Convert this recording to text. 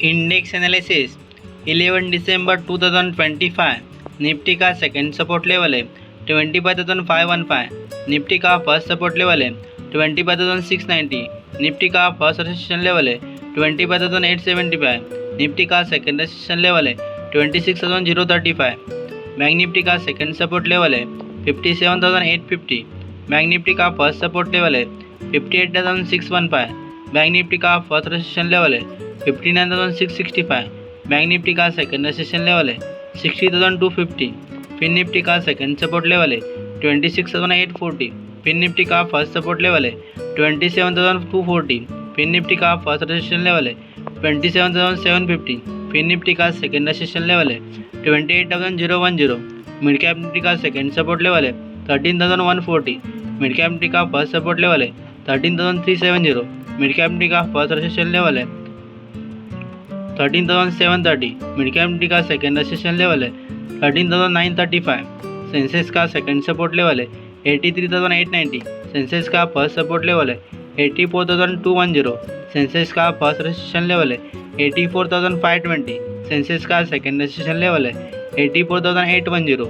Index analysis 11 दिसंबर 2025 Nifty का second support level है 25,515, Nifty का फर्स्ट सपोर्ट लेवल है 25,690, निफ्टी का फर्स्ट रेजिस्टेंस लेवल है 25,875, निफ्टी का सेकंड रेजिस्टेंस लेवल है 26,035, बैंक निफ्टी का सेकंड सपोर्ट लेवल है 57,850, बैंक निफ्टी का फर्स्ट सपोर्ट लेवल है 58,615, बैंक निफ्टी का फर्स्ट रेजिस्टेंस लेवल है 59,665, बैंक निफ्टी का सेकंड रेजिस्टेंस लेवल है 60,250, फिन निफ्टी का सेकंड सपोर्ट लेवल है 26,840, फिन निफ्टी का फर्स्ट सपोर्ट लेवल है 27,240, फिन निफ्टी का फर्स्ट रेजिस्टेंस लेवल है 27,750, फिन निफ्टी का सेकंड रेजिस्टेंस लेवल है 28,010, मिड कैप निफ्टी का सेकंड सपोर्ट लेवल है 13,140, मिड कैप निफ्टी का फर्स्ट सपोर्ट लेवल है 13,370, मिड कैप निफ्टी का फर्स्ट रेजिस्टेंस लेवल है 13,730, मिड कैप निफ्टी का सेकंड रेजिस्टेंस लेवल है 13,935, सेंसेक्स का सेकंड सपोर्ट लेवल है 83,890, सेंसेक्स का फर्स्ट सपोर्ट लेवल है 84,210, सेंसेक्स का फर्स्ट रेजिस्टेंस लेवल है 84,520, सेंसेक्स का सेकंड रेजिस्टेंस लेवल है 84,810।